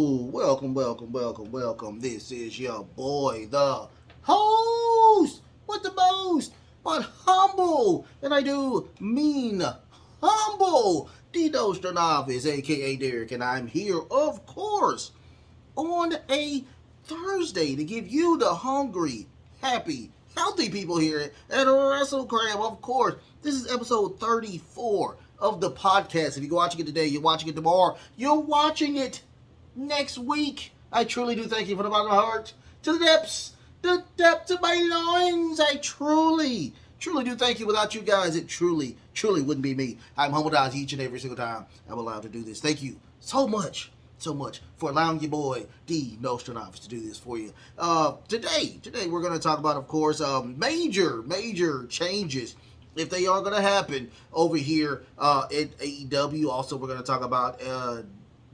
Welcome. This is your boy, the host with the most, but humble, and I do mean humble, Dino Novice, aka Derek, and I'm here, of course, on a Thursday to give you the hungry, happy, healthy people here at Wrestle Cram. Of course, this is episode 34 of the podcast. If you're watching it today, you're watching it tomorrow, you're watching it next week. I truly do thank you from the bottom of my heart to the depths of my loins. I truly do thank you. Without you guys, it truly wouldn't be me. I'm humbled out each and every single time I'm allowed to do this. Thank you so much for allowing your boy D Nostradamus to do this for you. Today we're going to talk about, of course, major changes, if they are going to happen over here at AEW. Also, we're going to talk about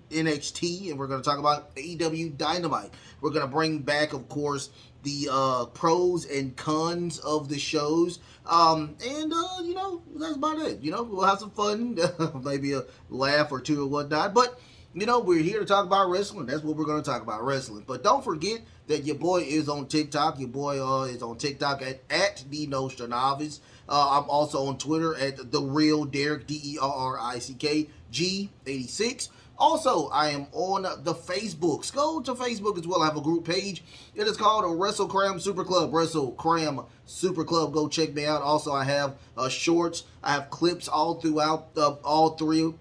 NXT, and we're going to talk about AEW Dynamite. We're going to bring back, of course, the pros and cons of the shows, that's about it. We'll have some fun, maybe a laugh or two or whatnot, but we're here to talk about wrestling. That's what we're going to talk about, wrestling. But don't forget that your boy is on TikTok. Your boy is on TikTok at the Nostradamus. I'm also on Twitter at the Real Derek, DERRICK G86. Also, I am on the Facebooks. Go to Facebook as well. I have a group page. It is called a Wrestle Cram Super Club. Wrestle Cram Super Club. Go check me out. Also, I have shorts. I have clips all throughout all three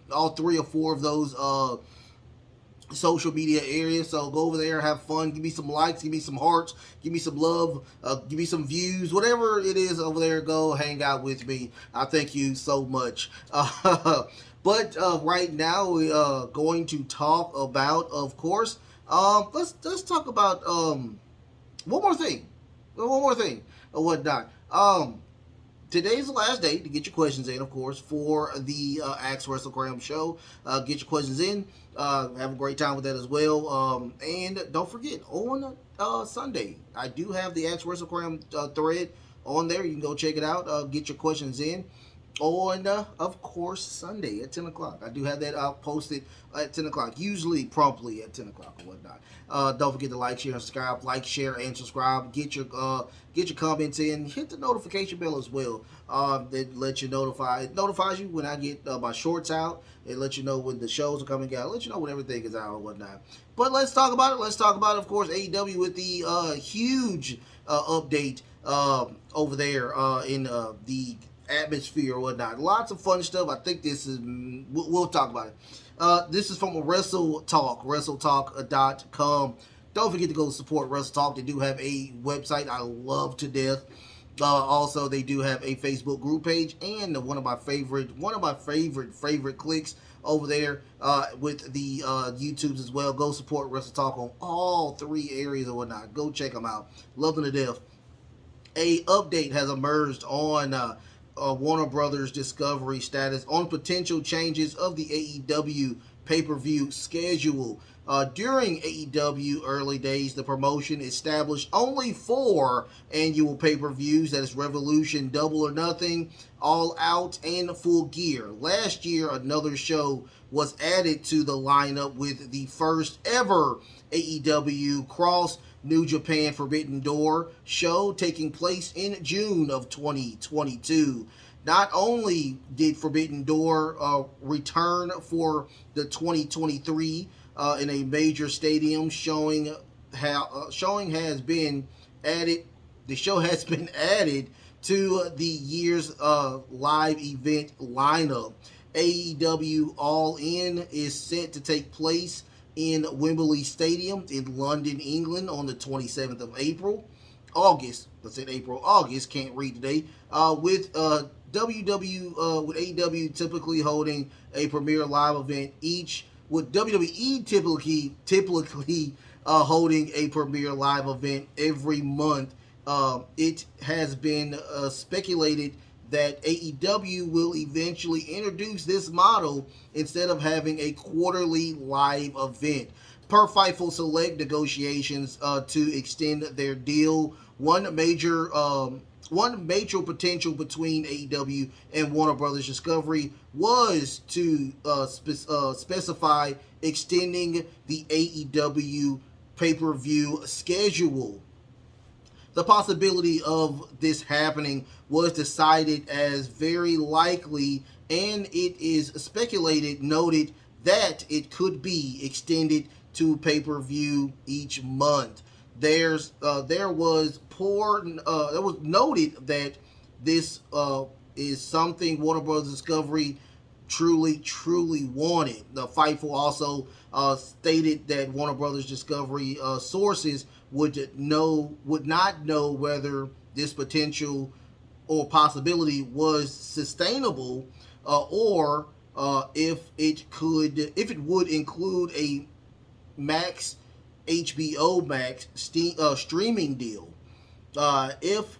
or four of those social media areas. So go over there, have fun, give me some likes, give me some hearts, give me some love, give me some views, whatever it is over there. Go hang out with me. I thank you so much. But right now we're going to talk about, of course, let's talk about one more thing or whatnot. Today's the last day to get your questions in, of course, for the Axe Wrestle Cram show. Get your questions in. Have a great time with that as well. And don't forget, on Sunday, I do have the Axe Wrestle Cram thread on there. You can go check it out. Get your questions in on, of course, Sunday at 10 o'clock. I do have that posted at 10 o'clock, usually promptly at 10 o'clock or whatnot. Don't forget to like, share, and subscribe. Like, share, and subscribe. Get your comments in. Hit the notification bell as well. That lets you it notifies you when I get my shorts out. It lets you know when the shows are coming out. It lets you know when everything is out or whatnot. But let's talk about it. Let's talk about, of course, AEW with the huge update over there in the atmosphere or whatnot. Lots of fun stuff. I think this is, we'll talk about it. This is from a Wrestle Talk, WrestleTalk.com. Don't forget to go support Wrestle Talk. They do have a website I love to death. Also, they do have a Facebook group page, and one of my favorite clicks over there with the YouTubes as well. Go support Wrestle Talk on all three areas or whatnot. Go check them out. Love them to death. A update has emerged on Warner Brothers Discovery status on potential changes of the AEW pay-per-view schedule. During AEW early days, the promotion established only 4 annual pay-per-views. That is Revolution, Double or Nothing, All Out, and Full Gear. Last year, another show was added to the lineup with the first ever AEW Cross New Japan Forbidden Door show taking place in June of 2022. Not only did Forbidden Door return for the 2023 in a major stadium, showing has been added. The show has been added to the year's live event lineup. AEW All In is set to take place in Wembley Stadium in London, England on the 27th of August, can't read today, with AEW typically holding a premier live event each, with WWE typically holding a premier live event every month. It has been speculated that AEW will eventually introduce this model instead of having a quarterly live event. Per Fightful Select negotiations to extend their deal, one major potential between AEW and Warner Brothers Discovery was to specify extending the AEW pay-per-view schedule. The possibility of this happening was decided as very likely, and it is noted that it could be extended to pay-per-view each month. There was noted that this is something Warner Bros. Discovery truly wanted. The Fightful also stated that Warner Brothers Discovery sources would not know whether this potential or possibility was sustainable, or if it would include a Max HBO Max streaming deal. If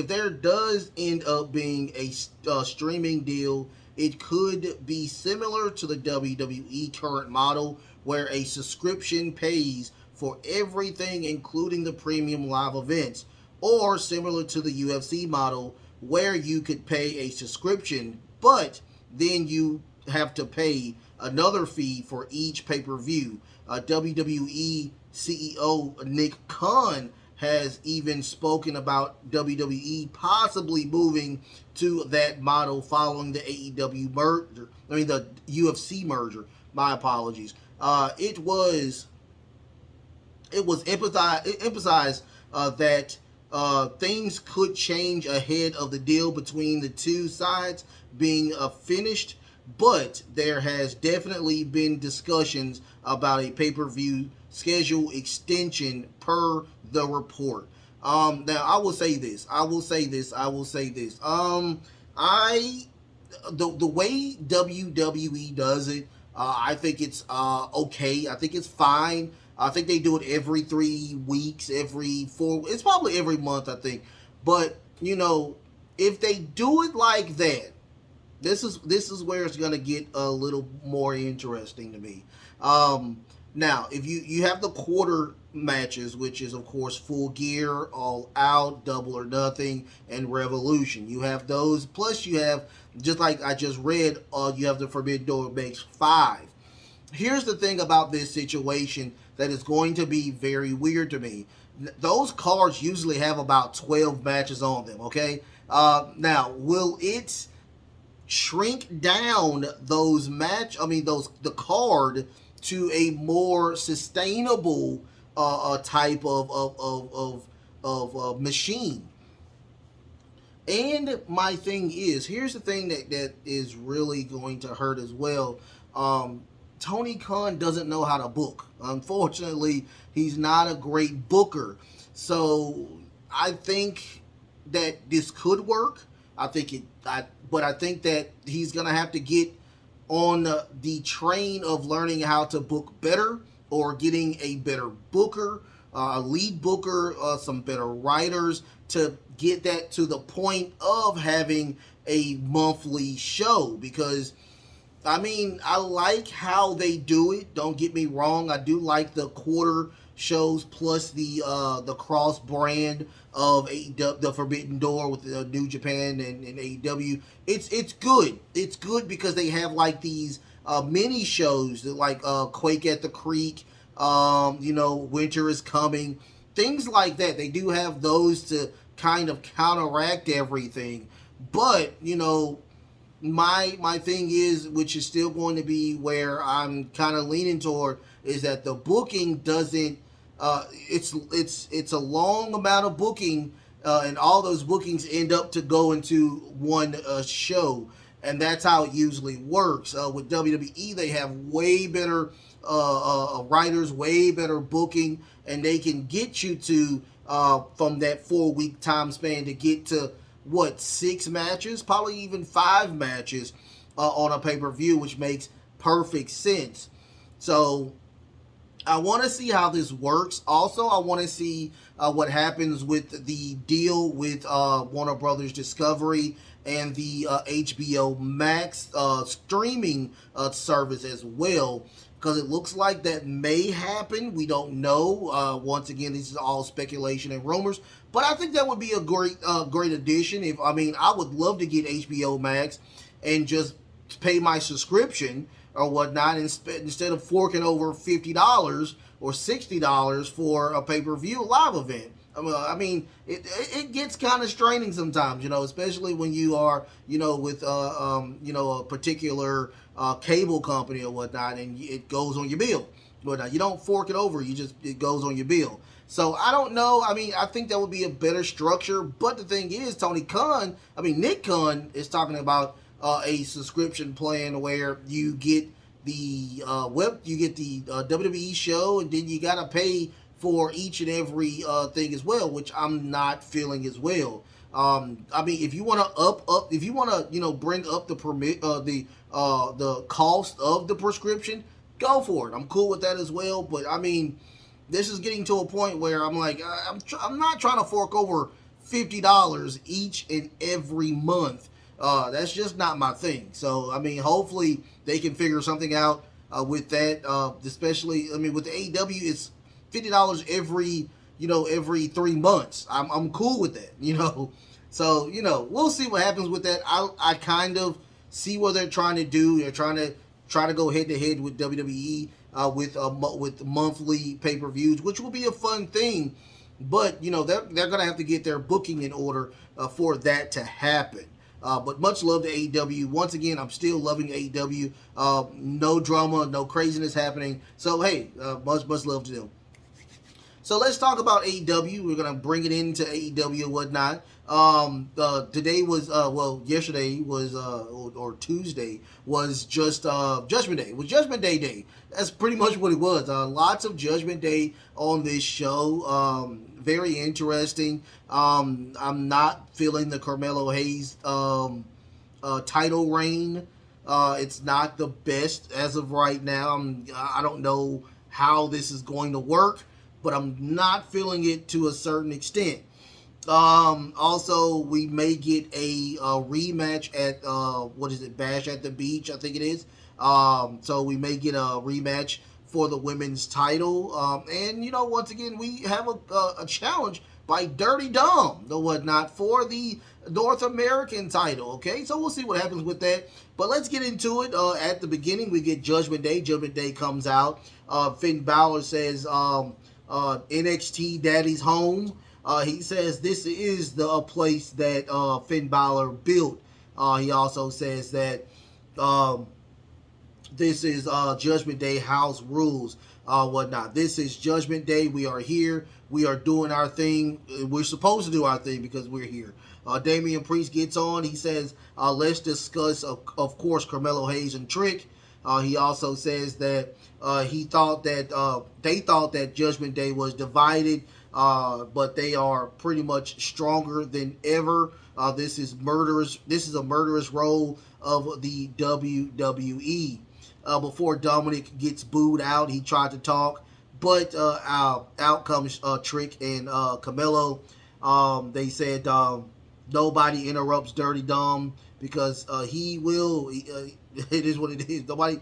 there does end up being a streaming deal, it could be similar to the WWE current model, where a subscription pays for everything, including the premium live events, or similar to the UFC model, where you could pay a subscription, but then you have to pay another fee for each pay-per-view. WWE CEO Nick Khan has even spoken about WWE possibly moving to that model following the AEW merger. The UFC merger. My apologies. It was emphasized that things could change ahead of the deal between the two sides being finished, but there has definitely been discussions about a pay-per-view schedule extension per the report. Now I will say this. The way WWE does it, I think it's okay. I think it's fine. I think they do it every 3 weeks, every 4. It's probably every month, I think. But if they do it like that, this is where it's gonna get a little more interesting to me. Now, if you have the quarter matches, which is of course Full Gear, All Out, Double or Nothing, and Revolution. You have those. Plus, you have, just like I just read, you have the Forbidden Door makes 5. Here's the thing about this situation that is going to be very weird to me. Those cards usually have about 12 matches on them. Okay. Now, will it shrink down the card to a more sustainable type of machine? And my thing is, here's the thing that is really going to hurt as well. Tony Khan doesn't know how to book. Unfortunately, he's not a great booker. So I think that this could work. But I think that he's gonna have to get on the train of learning how to book better, or getting a better booker, a lead booker, some better writers to get that to the point of having a monthly show. Because I like how they do it. Don't get me wrong. I do like the quarter shows plus the cross brand of the Forbidden Door with the New Japan and AEW. It's good. It's good because they have like these mini shows that like Quake at the Creek, Winter is Coming, things like that. They do have those to kind of counteract everything. But my thing is, which is still going to be where I'm kind of leaning toward, is that the booking doesn't. It's a long amount of booking, and all those bookings end up to go into one show, and that's how it usually works. With WWE, they have way better writers, way better booking, and they can get you to from that 4-week time span to get to 6 matches, probably even 5 matches on a pay-per-view, which makes perfect sense. So I want to see how this works. Also, I want to see what happens with the deal with Warner Brothers Discovery and the HBO Max streaming service as well, because it looks like that may happen. We don't know. Once again, this is all speculation and rumors, but I think that would be a great addition. I would love to get HBO Max and just pay my subscription or whatnot instead of forking over $50 or $60 for a pay-per-view live event. I mean, it gets kind of straining sometimes, especially when you are, with a particular cable company or whatnot, and it goes on your bill. But you don't fork it over; it goes on your bill. So I don't know. I mean, I think that would be a better structure. But the thing is, Nick Khan is talking about a subscription plan where you get the WWE show, and then you gotta pay for each and every thing as well, which I'm not feeling as well. I mean, if you want to if you want to, bring up the cost of the prescription, go for it. I'm cool with that as well. But I mean, this is getting to a point where I'm like, I'm not trying to fork over $50 each and every month. That's just not my thing. So I mean, hopefully they can figure something out with that. Especially, I mean, with the AEW, it's $50 every 3 months. I'm cool with that. So we'll see what happens with that. I kind of see what they're trying to do. They're trying to go head to head with WWE with monthly pay-per-views, which will be a fun thing. But they're gonna have to get their booking in order for that to happen. But much love to AEW. Once again, I'm still loving AEW. No drama, no craziness happening. So hey, much love to them. So let's talk about AEW. We're gonna bring it into AEW and whatnot. Today was yesterday was or Tuesday was just Judgment Day. It was Judgment Day. That's pretty much what it was. Lots of Judgment Day on this show. Very interesting. I'm not feeling the Carmelo Hayes title reign. It's not the best as of right now. I don't know how this is going to work, but I'm not feeling it to a certain extent. Also, we may get a rematch at Bash at the Beach, I think it is. So we may get a rematch for the women's title. And once again, we have a challenge by Dirty Dom, the whatnot, for the North American title. Okay, so we'll see what happens with that. But let's get into it. At the beginning, we get Judgment Day. Judgment Day comes out. Finn Balor says, NXT Daddy's home. He says this is the place that Finn Balor built. He also says that this is Judgment Day house rules, whatnot. This is Judgment Day. We are here. We are doing our thing. We're supposed to do our thing because we're here. Damian Priest gets on. He says, let's discuss, of course, Carmelo Hayes and Trick. He also says that they thought that Judgment Day was divided, but they are pretty much stronger than ever. This is murderous. This is a murderous role of the WWE. Before Dominic gets booed out, he tried to talk, but out comes Trick and Carmelo. They said nobody interrupts Dirty Dom because he will. It is what it is. Nobody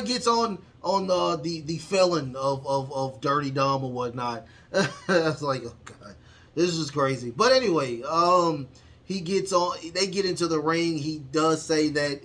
gets on the felon of Dirty Dom or whatnot. That's like, oh god, this is crazy. But anyway, he gets on. They get into the ring. He does say that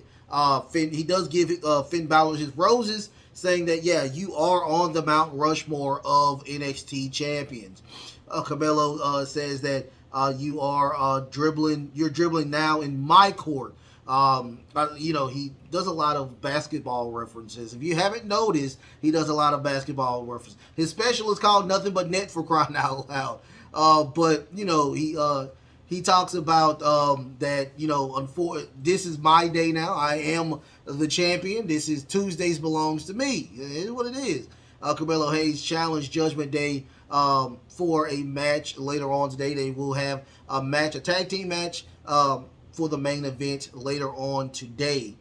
he does give Finn Balor his roses, saying that you are on the Mount Rushmore of NXT champions. Carmelo says that you are dribbling. You're dribbling now in my court. He does a lot of basketball references. If you haven't noticed, he does a lot of basketball references. His special is called Nothing But Net, for crying out loud. But he talks about that, this is my day now. I am the champion. This is Tuesdays belongs to me. It is what it is. Carmelo Hayes challenged Judgment Day for a match later on today. They will have a tag team match, for the main event later on today.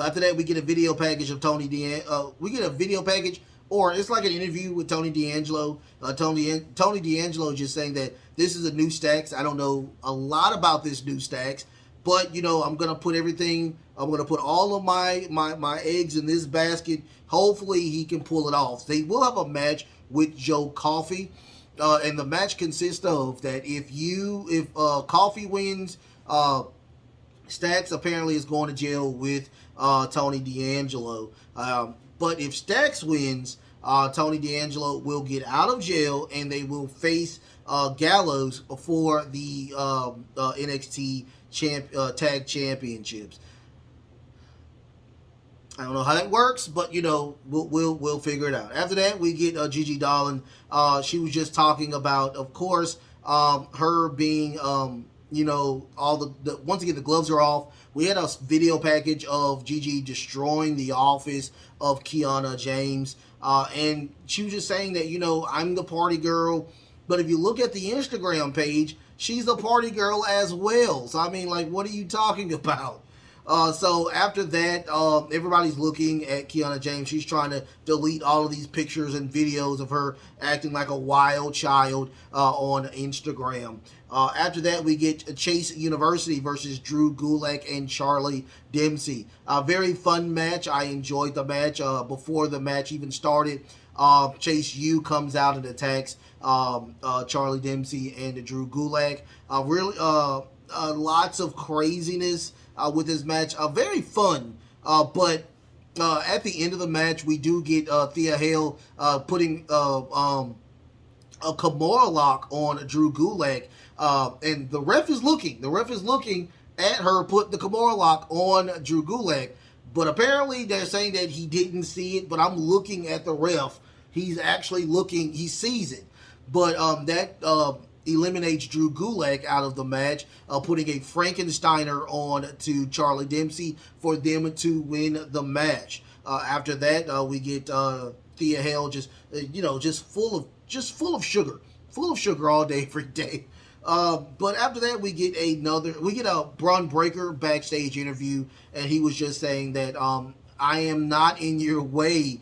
After that, we get a video package of Tony D'Angelo. We get a video package, or it's like an interview with Tony D'Angelo. Tony D'Angelo is just saying that this is a new Stacks. I don't know a lot about this new Stacks, but I'm gonna put everything. I'm gonna put all of my eggs in this basket. Hopefully, he can pull it off. They will have a match with Joe Coffey, and the match consists of that if Coffey wins. Stacks apparently is going to jail with Tony D'Angelo. But if Stacks wins, Tony D'Angelo will get out of jail and they will face Gallows for the NXT tag championships. I don't know how that works, but we'll figure it out. After that, we get Gigi Dolan. She was just talking about, of course, her being all the once again the gloves are off. We had a video package of Gigi destroying the office of Kiana James, and she was just saying that I'm the party girl, but if you look at the Instagram page, she's a party girl as well. So I mean, like, what are you talking about? So after that, everybody's looking at Kiana James. She's trying to delete all of these pictures and videos of her acting like a wild child on Instagram. After that, we get Chase University versus Drew Gulak and Charlie Dempsey. A very fun match. I enjoyed the match. Before the match even started, Chase U comes out and attacks Charlie Dempsey and Drew Gulak. Really, lots of craziness with this match. Very fun, but at the end of the match, we do get Thea Hale putting a Kimura lock on Drew Gulak, and the ref is looking. The ref is looking at her put the Kimura lock on Drew Gulak, but apparently they're saying that he didn't see it. But I'm looking at the ref. He's actually looking. He sees it, but that eliminates Drew Gulak out of the match, putting a Frankensteiner on to Charlie Dempsey for them to win the match. After that, we get Thea Hale just full of sugar all day, every day. But after that, we get a Braun Breaker backstage interview, and he was just saying that I am not in your way,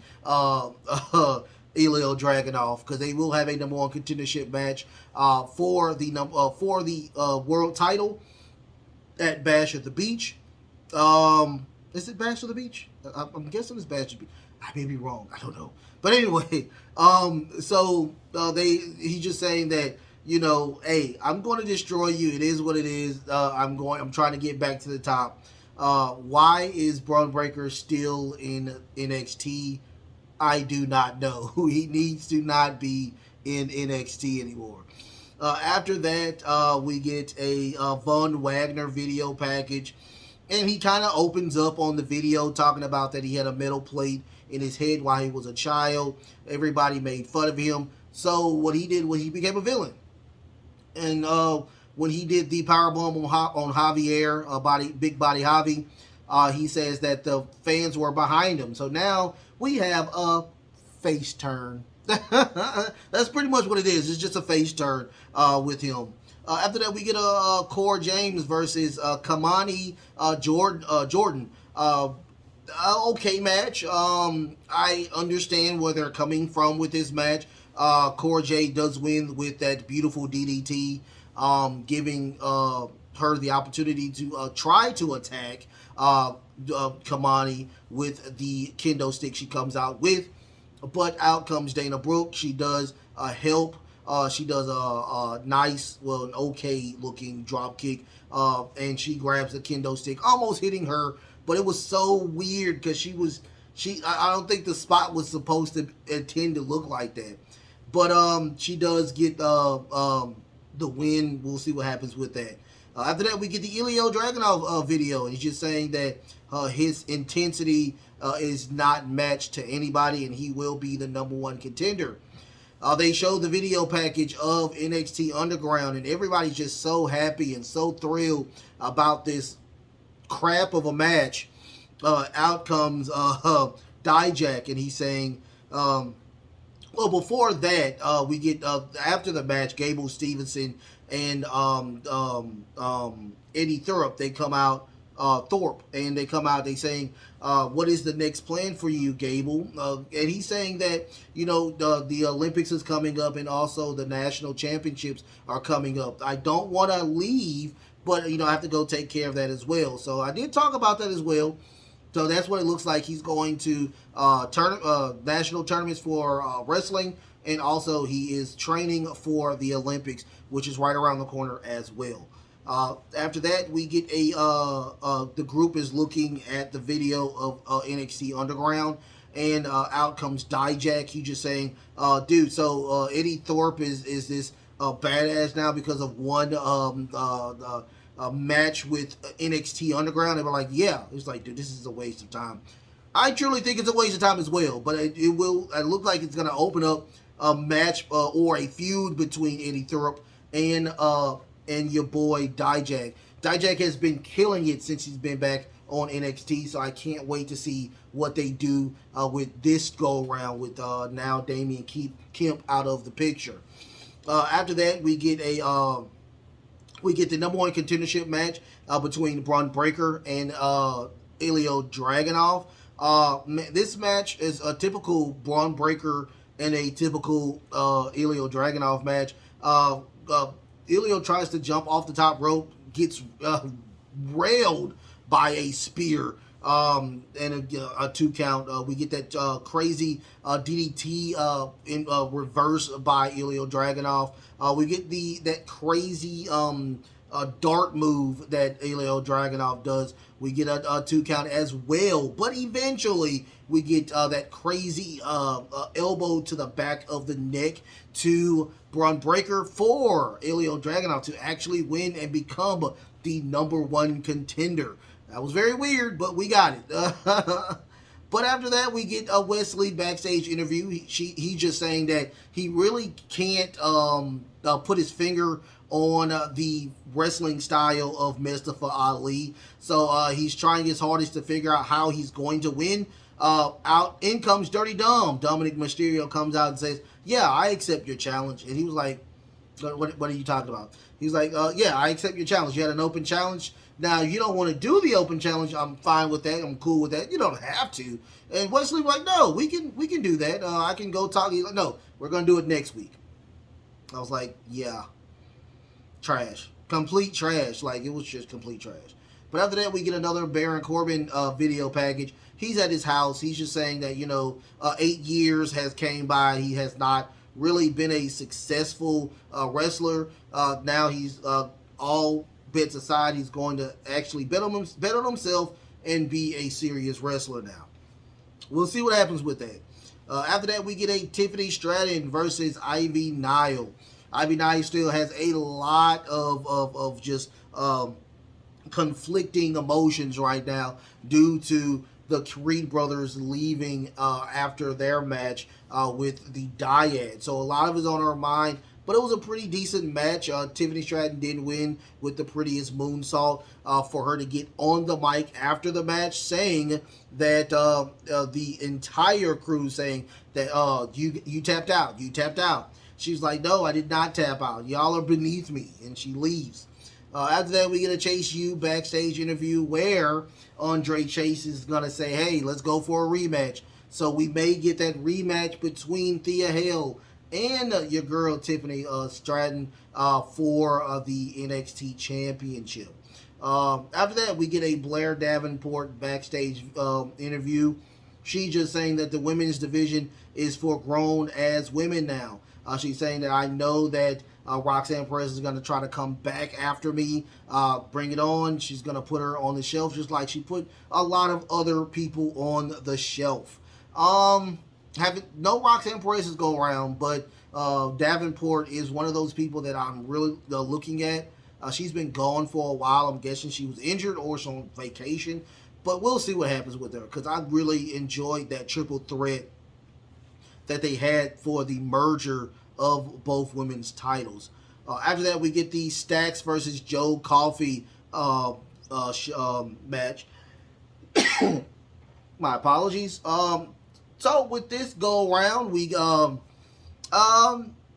Ilya Dragunov, because they will have a number one contendership match for the world title at Bash at the Beach. Is it Bash at the Beach? I'm guessing it's Bash at the Beach. I may be wrong. I don't know. But anyway, he's just saying that hey, I'm going to destroy you. It is what it is. I'm trying to get back to the top. Why is Braun Breaker still in NXT? I do not know. He needs to not be in NXT anymore. After that, we get a Von Wagner video package, and he kind of opens up on the video talking about that he had a metal plate in his head while he was a child. Everybody made fun of him. So what he did was he became a villain. And when he did the powerbomb on Javier, Big Body Javi, he says that the fans were behind him. So now we have a face turn. That's pretty much what it is. It's just a face turn with him. After that, we get a Cora James versus Kamani Jordan. Okay match. I understand where they're coming from with this match. Cora J does win with that beautiful DDT, giving her the opportunity to try to attack Kamani with the kendo stick she comes out with. But out comes Dana Brooke. She does help. She does a nice, an okay looking drop kick, and she grabs the kendo stick, almost hitting her. But it was so weird because I don't think the spot was supposed to intend to look like that. But she does get the win. We'll see what happens with that. After that, we get the Ilya Dragunov video, and he's just saying that his intensity is not matched to anybody, and he will be the number one contender. They showed the video package of NXT Underground, and everybody's just so happy and so thrilled about this crap of a match. Out comes Dijak, and he's saying, well, before that, we get, after the match, Gable Stevenson and Eddie Thorpe, they come out, they saying, what is the next plan for you, Gable? And he's saying that, the Olympics is coming up, and also the national championships are coming up. I don't want to leave, but, I have to go take care of that as well. So I did talk about that as well. So that's what it looks like. He's going to national tournaments for wrestling, and also he is training for the Olympics, which is right around the corner as well. After that, we get the group is looking at the video of NXT Underground, and out comes Dijak. He just saying, dude, so Eddie Thorpe is this badass now because of one match with NXT Underground. They were like, yeah. It's like, dude, this is a waste of time. I truly think it's a waste of time as well, but it will. It look like it's going to open up a match or a feud between Eddie Thorpe and your boy Dijak. Dijak has been killing it since he's been back on NXT, so I can't wait to see what they do with this go around with now Damian Kemp out of the picture. After that, we get the number one contendership match between Braun Breaker and Ilya Dragunov. This match is a typical Braun Breaker and a typical Ilya Dragunov match. Ilya tries to jump off the top rope, gets railed by a spear, and a 2 count. We get that crazy DDT in reverse by Ilya Dragunov. We get that crazy dart move that Ilya Dragunov does. We get a 2 count as well, but eventually we get that crazy elbow to the back of the neck to Braun Breaker for Ilya Dragunov to actually win and become the number one contender. That was very weird, but we got it. But after that, we get a Wesley backstage interview. He's just saying that he really can't put his finger on the wrestling style of Mustafa Ali. So he's trying his hardest to figure out how he's going to win. Out in comes Dirty Dom. Dominic Mysterio comes out and says, yeah, I accept your challenge. And he was like, what are you talking about? He's like, yeah, I accept your challenge. You had an open challenge. Now, you don't want to do the open challenge. I'm fine with that. I'm cool with that. You don't have to. And Wesley was like, no, we can do that. I can go talk. He's like, no, we're going to do it next week. I was like, yeah. Trash. Complete trash. Like, it was just complete trash. But after that, we get another Baron Corbin video package. He's at his house. He's just saying that, 8 years has came by. He has not really been a successful wrestler. Now he's all bets aside. He's going to actually bet on himself and be a serious wrestler now. We'll see what happens with that. After that, we get a Tiffany Stratton versus Ivy Nile. Ivy Nile still has a lot of just conflicting emotions right now due to the Creed brothers leaving after their match with the Dyad. So a lot of it's on her mind, but it was a pretty decent match. Tiffany Stratton did win with the prettiest moonsault for her to get on the mic after the match, saying that the entire crew saying that you tapped out, you tapped out. She's like, no, I did not tap out. Y'all are beneath me, and she leaves. After that, we get a Chase U backstage interview where Andre Chase is going to say, hey, let's go for a rematch. So we may get that rematch between Thea Hale and your girl Tiffany Stratton for the NXT Championship. After that, we get a Blair Davenport backstage interview. She's just saying that the women's division is for grown-ass women now. She's saying that I know that Roxanne Perez is going to try to come back after me. Bring it on. She's going to put her on the shelf just like she put a lot of other people on the shelf. No Roxanne Perez is going around, but Davenport is one of those people that I'm really looking at. She's been gone for a while. I'm guessing she was injured or she's on vacation. But we'll see what happens with her because I really enjoyed that triple threat that they had for the merger of both women's titles. After that, we get the Stacks versus Joe Coffey match. My apologies. So with this go around, we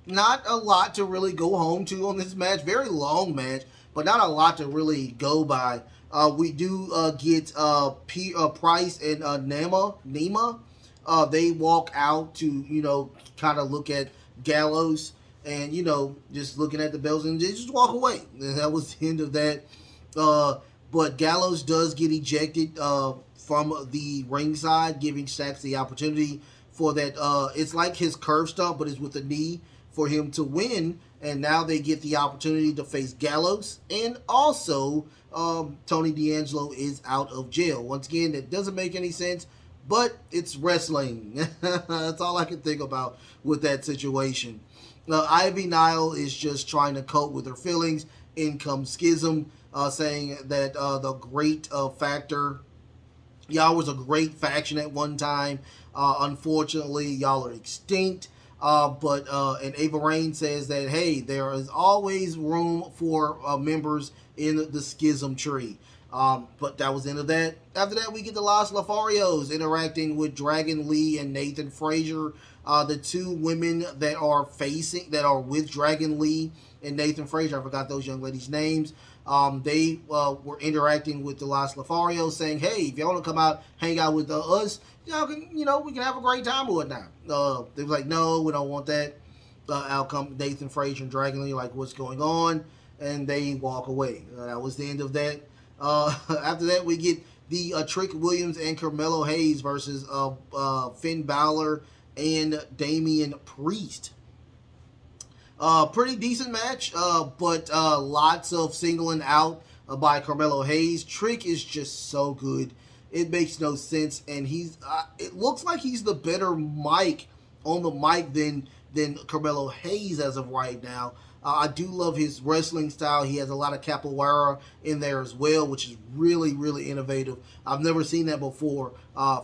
not a lot to really go home to on this match. Very long match, but not a lot to really go by. We do get Price and Nema. They walk out to, kind of look at Gallows and, just looking at the bells and just walk away. And that was the end of that. But Gallows does get ejected from the ringside, giving Stacks the opportunity for that. It's like his curve stomp, but it's with the knee for him to win, and now they get the opportunity to face Gallows, and also Tony D'Angelo is out of jail. Once again, that doesn't make any sense, but it's wrestling. That's all I can think about with that situation. Ivy Nile is just trying to cope with her feelings. In comes Schism, saying that the Great Factor, y'all was a great faction at one time. Unfortunately, y'all are extinct. But and Ava Rain says that, hey, there is always room for members in the Schism tree. But that was the end of that. After that, we get the Los Lotharios interacting with Dragon Lee and Nathan Frazier, the two women that are with Dragon Lee and Nathan Frazier. I forgot those young ladies' names. They were interacting with the Los Lotharios, saying, "Hey, if y'all want to come out, hang out with us, y'all can, we can have a great time or whatnot." They was like, "No, we don't want that." Out come Nathan Frazier and Dragon Lee, like, "What's going on?" And they walk away. That was the end of that. After that, we get the Trick Williams and Carmelo Hayes versus Finn Balor and Damian Priest. Pretty decent match, but lots of singling out by Carmelo Hayes. Trick is just so good. It makes no sense, and it looks like he's the better mic on the mic than Carmelo Hayes as of right now. I do love his wrestling style. He has a lot of capoeira in there as well, which is really, really innovative. I've never seen that before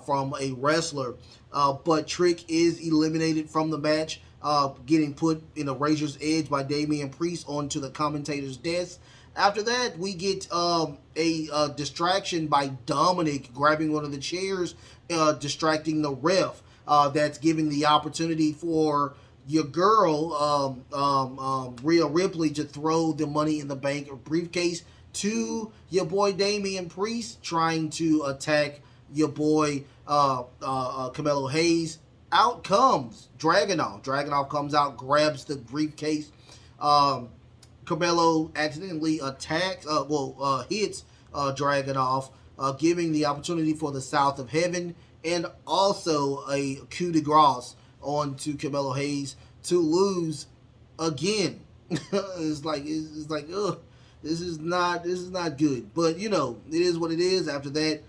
from a wrestler. But Trick is eliminated from the match, getting put in a razor's edge by Damian Priest onto the commentator's desk. After that, we get a distraction by Dominic grabbing one of the chairs, distracting the ref. That's giving the opportunity for your girl, Rhea Ripley, to throw the Money in the Bank briefcase to your boy Damian Priest, trying to attack your boy Carmelo Hayes. Out comes Dragunov. Dragunov comes out, grabs the briefcase. Carmelo accidentally hits Dragunov, giving the opportunity for the South of Heaven and also a coup de grace onto Carmelo Hayes to lose again. It's like, ugh, this is not good. But it is what it is. After that,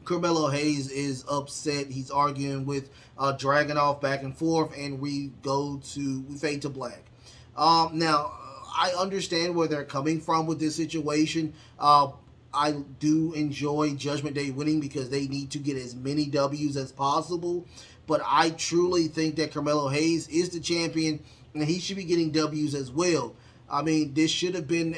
Carmelo Hayes is upset. He's arguing with Dragunov back and forth, and we fade to black. Now, I understand where they're coming from with this situation. I do enjoy Judgment Day winning because they need to get as many W's as possible. But I truly think that Carmelo Hayes is the champion, and he should be getting W's as well. I mean, this should have been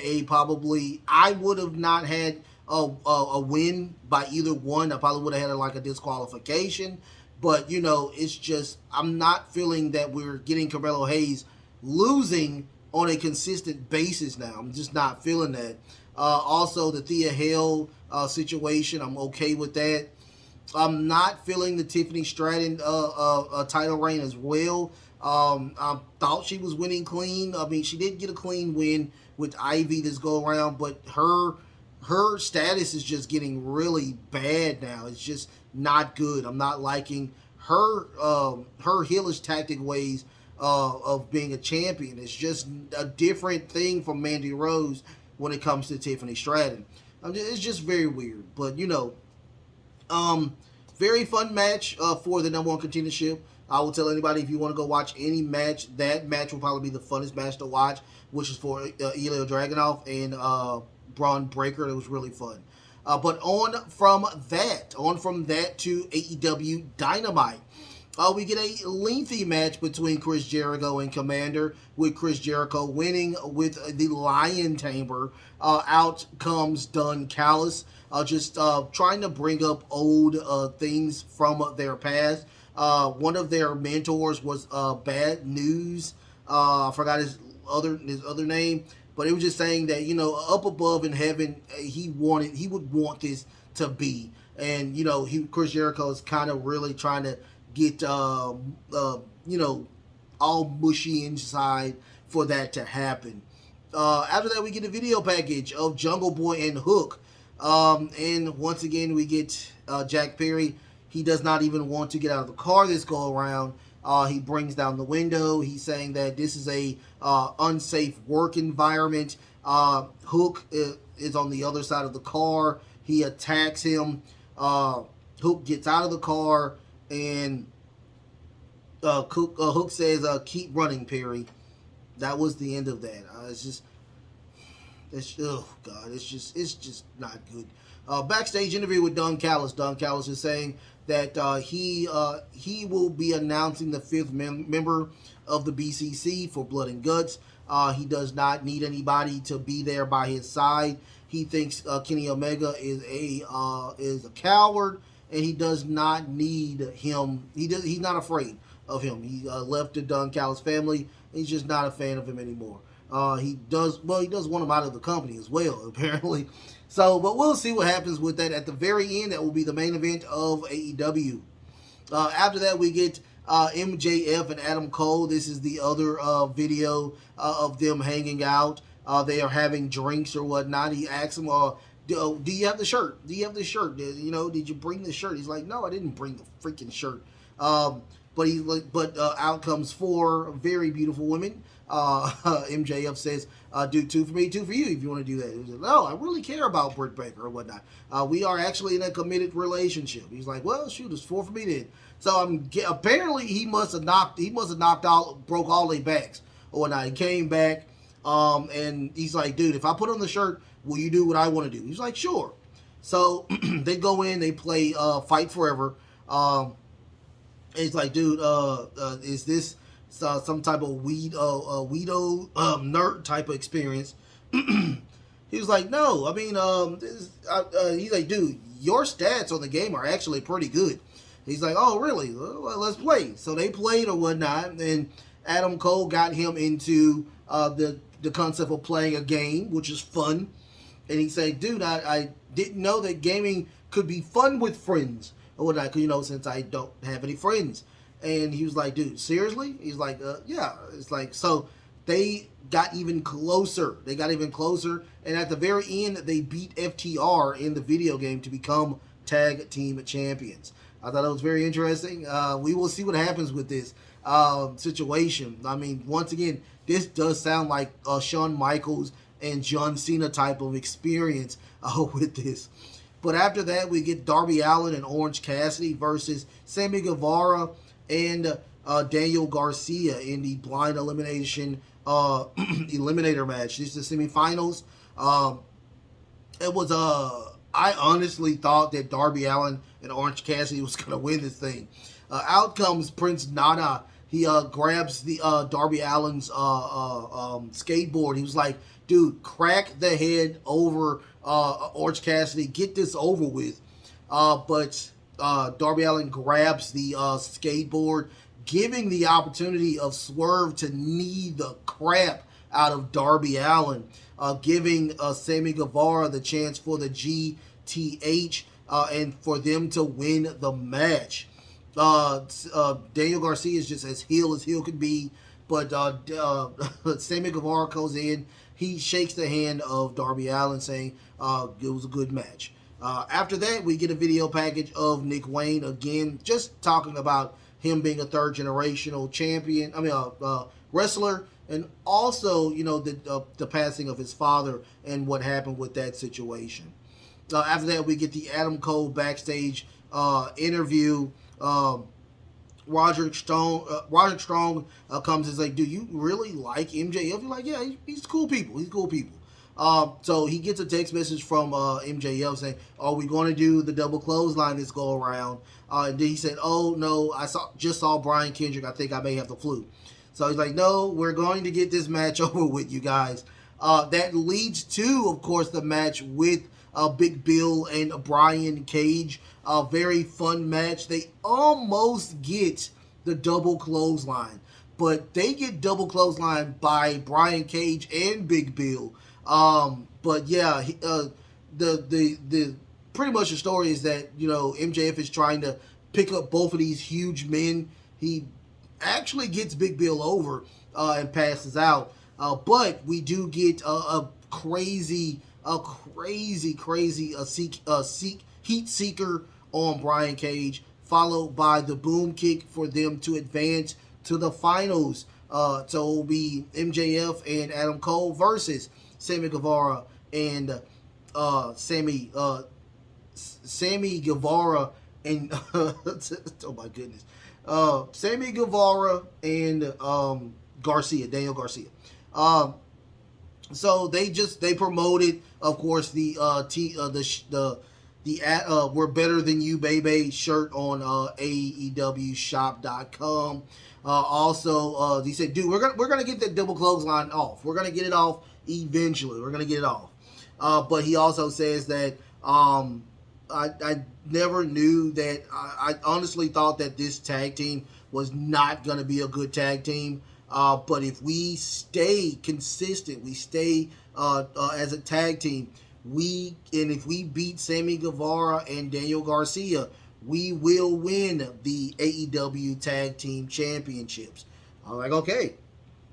I would have not had a win by either one. I probably would have had a disqualification. But, it's just, I'm not feeling that we're getting Carmelo Hayes losing on a consistent basis now. I'm just not feeling that. Also, the Thea Hale situation, I'm okay with that. I'm not feeling the Tiffany Stratton title reign as well. I thought she was winning clean. I mean, she did get a clean win with Ivy this go around, but her status is just getting really bad now. It's just not good. I'm not liking her heelish tactic ways of being a champion. It's just a different thing from Mandy Rose when it comes to Tiffany Stratton. It's just very weird. But, very fun match for the number one contendership. I will tell anybody, if you want to go watch any match, that match will probably be the funnest match to watch, which is for Ilya Dragunov and Braun Breaker. It was really fun. But on from that to AEW Dynamite. We get a lengthy match between Chris Jericho and Commander, with Chris Jericho winning with the Lion Tamer. Out comes Don Callis, just trying to bring up old things from their past. One of their mentors was Bad News. I forgot his other name, but it was just saying that, up above in heaven, he would want this to be, and Chris Jericho is kind of really trying to get all mushy inside for that to happen. After that, we get a video package of Jungle Boy and Hook, and once again we get Jack Perry. He does not even want to get out of the car this go around. He brings down the window. He's saying that this is a unsafe work environment. Hook is on the other side of the car. He attacks him. Hook gets out of the car, and Hook says, "Keep running, Perry." That was the end of that. Oh god, it's just not good. Backstage interview with Don Callis. Don Callis is saying that he will be announcing the fifth member of the BCC for Blood and Guts. He does not need anybody to be there by his side. He thinks Kenny Omega is a coward, and he does not need him. He's not afraid of him. He left the Don Callis family. He's just not a fan of him anymore. He does want him out of the company as well, apparently. So, but we'll see what happens with that. At the very end, that will be the main event of AEW. After that, we get MJF and Adam Cole. This is the other video of them hanging out. They are having drinks or whatnot. He asks him, do you have the shirt? Do you have the shirt? Did you bring the shirt? He's like, no, I didn't bring the freaking shirt. But out comes four very beautiful women. MJF says, do two for me, two for you if you want to do that. He says, no, I really care about Britt Baker or whatnot. We are actually in a committed relationship. He's like, well, shoot, it's four for me then. So apparently he must have knocked out, broke all their backs or whatnot. He came back, and he's like, dude, if I put on the shirt, will you do what I want to do? He's like, sure. So they go in, they play Fight Forever. He's like, dude, is this some type of weedo nerd type of experience? He was like, no, I mean, he's like, dude, your stats on the game are actually pretty good. He's like, oh, really? Well, let's play. So they played or whatnot, and Adam Cole got him into the concept of playing a game, which is fun. And he said, dude, I didn't know that gaming could be fun with friends or whatnot, because, since I don't have any friends. And he was like, dude, seriously? He's like, yeah. It's like, so they got even closer. And at the very end, they beat FTR in the video game to become tag team champions. I thought it was very interesting. We will see what happens with this situation. I mean, once again, this does sound like Shawn Michaels and John Cena type of experience with this. But after that, we get Darby Allin and Orange Cassidy versus Sammy Guevara and Daniel Garcia in the blind elimination eliminator match. This is the semifinals. It was I honestly thought that Darby Allin and Orange Cassidy was going to win this thing. Out comes Prince Nana. He grabs the Darby Allin's skateboard. He was like, dude, crack the head over Orange Cassidy. Get this over with. But Darby Allin grabs the skateboard, giving the opportunity of Swerve to knee the crap out of Darby Allin, giving Sammy Guevara the chance for the GTH and for them to win the match. Daniel Garcia is just as heel could be, but Sammy Guevara goes in. He shakes the hand of Darby Allin, saying it was a good match. After that, we get a video package of Nick Wayne again, just talking about him being a third generational champion. Wrestler, and also the passing of his father and what happened with that situation. After that, we get the Adam Cole backstage interview. Roderick Strong comes and is like, do you really like MJF? You're like, yeah, he's cool people. So he gets a text message from MJF saying, are we going to do the double clothesline this go around? And then he said, oh no, I just saw Brian Kendrick. I think I may have the flu. So he's like, no, we're going to get this match over with, you guys. That leads to, of course, the match with Big Bill and Brian Cage. A very fun match. They almost get the double clothesline, but they get double clothesline by Brian Cage and Big Bill. But yeah, the pretty much the story is that MJF is trying to pick up both of these huge men. He actually gets Big Bill over and passes out. But we do get a crazy heat seeker on Brian Cage, followed by the boom kick for them to advance to the finals. So it will be MJF and Adam Cole versus Sammy Guevara and Sammy Guevara and oh my goodness, Sammy Guevara and Daniel Garcia. So they promoted, of course, the We're Better Than You Baby shirt on AEWshop.com. Also, he said, dude, we're gonna get that double clothesline off. We're gonna get it off eventually. We're gonna get it off. But he also says that I never knew that. I honestly thought that this tag team was not going to be a good tag team. But if we stay consistent, we stay as a tag team, if we beat Sammy Guevara and Daniel Garcia, we will win the AEW Tag Team Championships. I'm like, okay,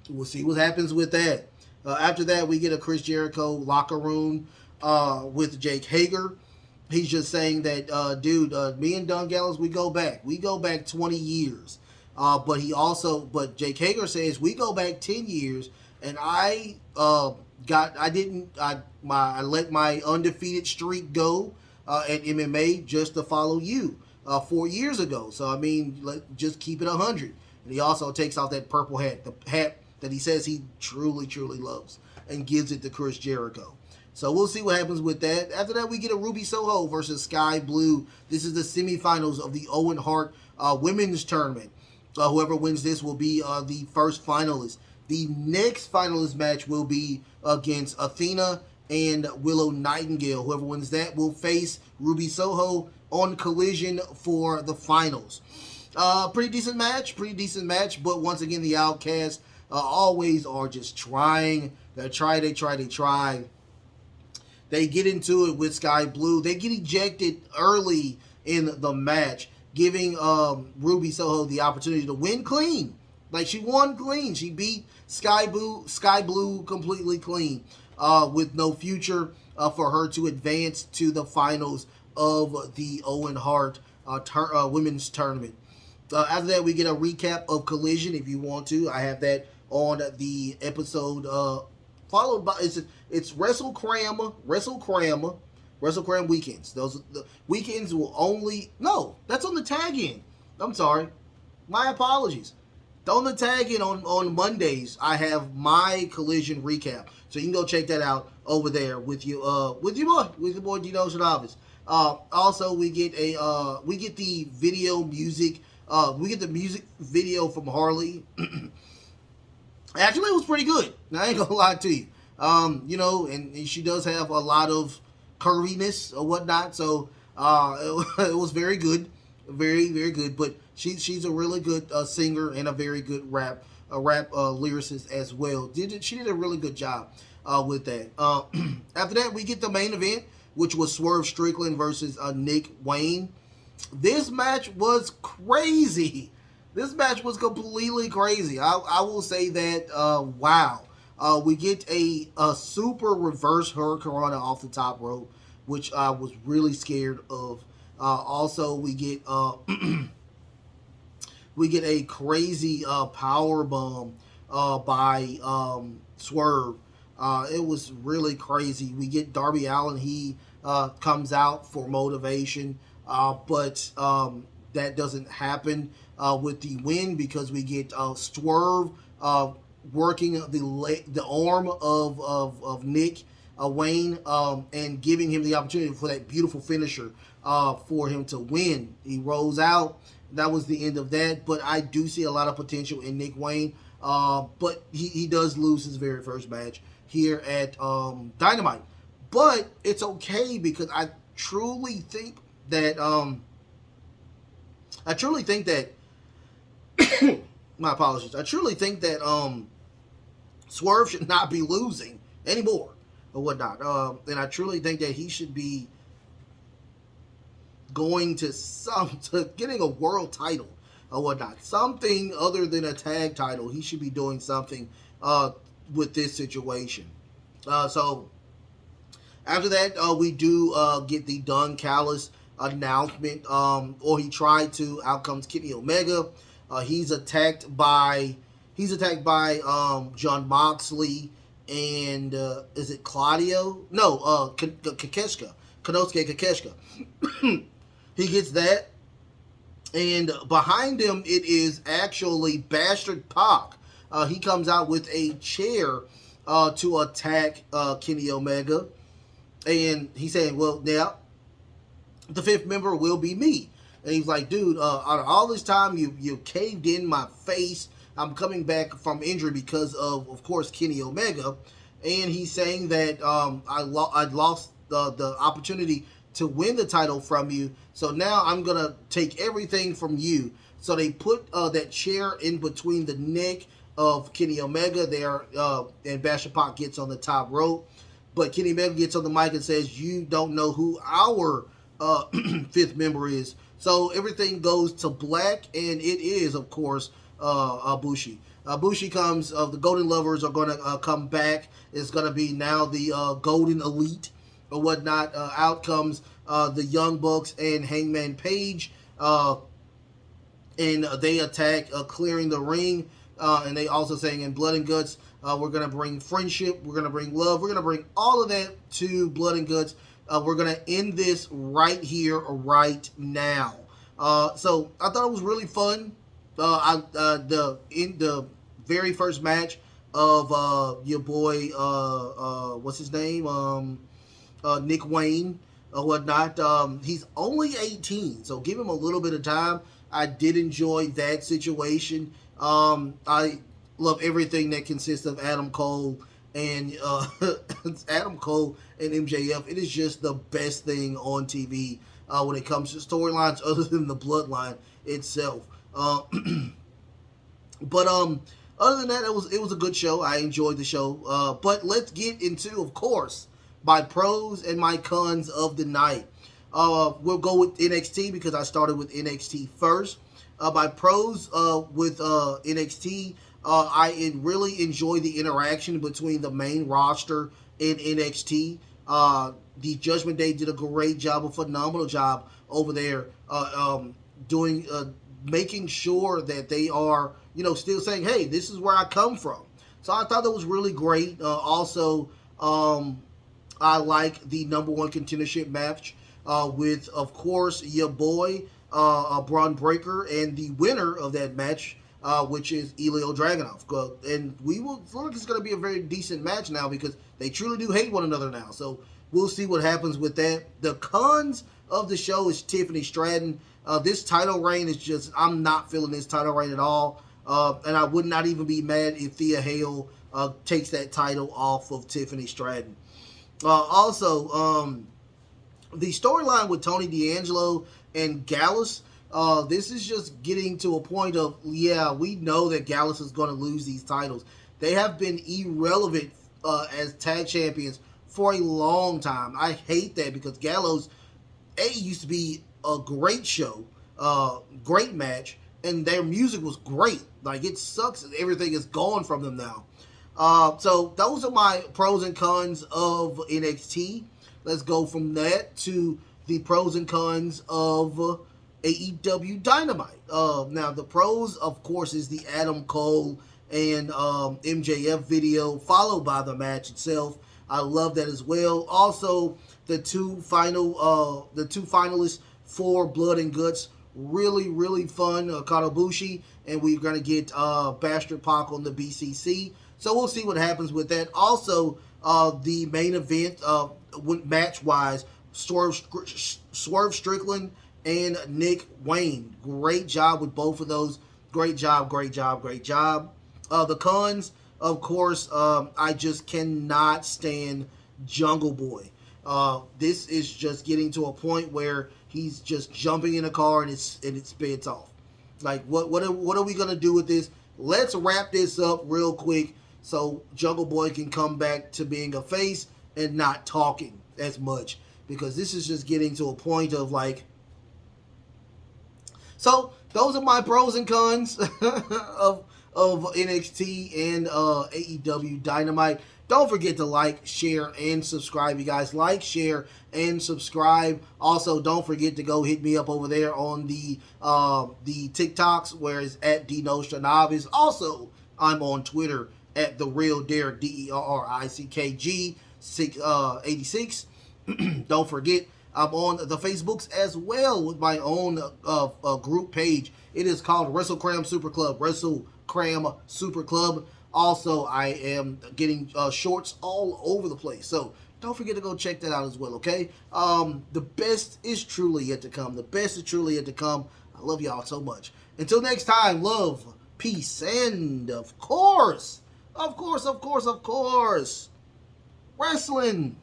we'll see what happens with that. After that, we get a Chris Jericho locker room with Jake Hager. He's just saying that, dude, me and Don Gallows, we go back 20 years. But Jake Hager says we go back 10 years, and I let my undefeated streak go at MMA just to follow you 4 years ago. So I mean, just keep it 100. And he also takes off that purple hat, the hat that he says he truly, truly loves, and gives it to Chris Jericho. So we'll see what happens with that. After that, we get a Ruby Soho versus Sky Blue. This is the semifinals of the Owen Hart women's tournament. Whoever wins this will be the first finalist. The next finalist match will be against Athena and Willow Nightingale. Whoever wins that will face Ruby Soho on Collision for the finals. Pretty decent match. But once again, the Outcasts always are just trying. They try. They get into it with Sky Blue. They get ejected early in the match, giving Ruby Soho the opportunity to win clean. Like, she won clean. She beat Sky Blue completely clean, with no future for her to advance to the finals of the Owen Hart women's tournament. After that, we get a recap of Collision if you want to. I have that on the episode, followed by it's Wrestle Cram weekends. The weekends will only... No, that's on the tag-in. I'm sorry. My apologies. On the tag-in on Mondays, I have my Collision recap. So you can go check that out over there with your boy Dino Shadavis. Also, we get the video music. We get the music video from Harley. Actually, it was pretty good. I ain't gonna lie to you. And she does have a lot of curviness or whatnot, so it was very good, very, very good. But she's a really good singer and a very good rap lyricist as well. She did a really good job with that. After that, we get the main event, which was Swerve Strickland versus Nick Wayne. This match was crazy. This match was completely crazy. I will say that. Wow. We get a super reverse hurricanrana off the top rope, which I was really scared of. Also, we get a crazy power bomb by Swerve. It was really crazy. We get Darby Allin. He comes out for motivation, but that doesn't happen with the win, because we get Swerve working the arm of Nick Wayne, and giving him the opportunity for that beautiful finisher for him to win. He rolls out. That was the end of that. But I do see a lot of potential in Nick Wayne. But he does lose his very first match here at Dynamite. But it's okay, because I truly think that my apologies. I truly think that Swerve should not be losing anymore or whatnot. And I truly think that he should be going to getting a world title or whatnot. Something other than a tag title. He should be doing something with this situation. So after that, we do get the Don Callis announcement, or he tried to. Out comes Kenny Omega. He's attacked by John Moxley and is it Claudio? No, Kakeshka, Konosuke Kakeshka. He gets that, and behind him it is actually Bastard Pac. He comes out with a chair to attack Kenny Omega, and he's saying, "Well, now the fifth member will be me." And he's like, "Dude, out of all this time, you caved in my face. I'm coming back from injury because of course, Kenny Omega." And he's saying that I'd lost the opportunity to win the title from you, so now I'm gonna take everything from you. So they put that chair in between the neck of Kenny Omega there, and Basher Pac gets on the top rope. But Kenny Omega gets on the mic and says, "You don't know who our fifth member is." So everything goes to black, and it is, of course, Bushi. Bushi comes. The Golden Lovers are going to come back. It's going to be now the Golden Elite or whatnot. Out comes the Young Bucks and Hangman Page, and they attack, clearing the ring. And they also saying in Blood and Guts, we're going to bring friendship, we're going to bring love, we're going to bring all of that to Blood and Guts. We're going to end this right here, right now. So I thought it was really fun. In the very first match of your boy, what's his name? Nick Wayne or whatnot. He's only 18, so give him a little bit of time. I did enjoy that situation. I love everything that consists of Adam Cole and Adam Cole and MJF. It is just the best thing on TV when it comes to storylines, other than the Bloodline itself. But other than that, it was a good show. I enjoyed the show. But let's get into, of course, my pros and my cons of the night. We'll go with NXT because I started with NXT first. My pros with NXT, I really enjoy the interaction between the main roster and NXT. The Judgment Day did a great job, a phenomenal job over there, doing making sure that they are, still saying, "Hey, this is where I come from." So I thought that was really great. Also, I like the number one contendership match with, of course, your boy Braun Breaker, and the winner of that match, which is Ilya Dragunov. And we will look like it's going to be a very decent match now because they truly do hate one another now. So we'll see what happens with that. The cons of the show is Tiffany Stratton. This title reign is just, I'm not feeling this title reign at all. And I would not even be mad if Thea Hale takes that title off of Tiffany Stratton. Also, the storyline with Tony D'Angelo and Gallus, this is just getting to a point of, we know that Gallus is going to lose these titles. They have been irrelevant as tag champions for a long time. I hate that because Gallows, used to be a great show, great match, and their music was great. Like, it sucks that everything is gone from them now. So those are my pros and cons of NXT. Let's go from that to the pros and cons of AEW Dynamite. Now, the pros, of course, is the Adam Cole and MJF video, followed by the match itself. I love that as well. Also, the two finalists for Blood and Guts, really, really fun. Karabushi, and we're going to get Bastard Pac on the BCC. So we'll see what happens with that. Also, the main event, match-wise, Swerve Strickland and Nick Wayne. Great job with both of those. Great job, great job, great job. The cons, of course, I just cannot stand Jungle Boy. This is just getting to a point where he's just jumping in a car and it spins off. Like, what are we gonna do with this? Let's wrap this up real quick so Jungle Boy can come back to being a face and not talking as much, because this is just getting to a point of like. So those are my pros and cons of NXT and AEW Dynamite. Don't forget to like, share, and subscribe, you guys. Like, share, and subscribe. Also, don't forget to go hit me up over there on the TikToks, where it's at DNostranavis. Also, I'm on Twitter at the Real Derek, DERRICKG 86. Don't forget, I'm on the Facebooks as well with my own group page. It is called WrestleCram Super Club. WrestleCram Super Club. Also, I am getting shorts all over the place. So don't forget to go check that out as well, okay? The best is truly yet to come. The best is truly yet to come. I love y'all so much. Until next time, love, peace, and of course, wrestling.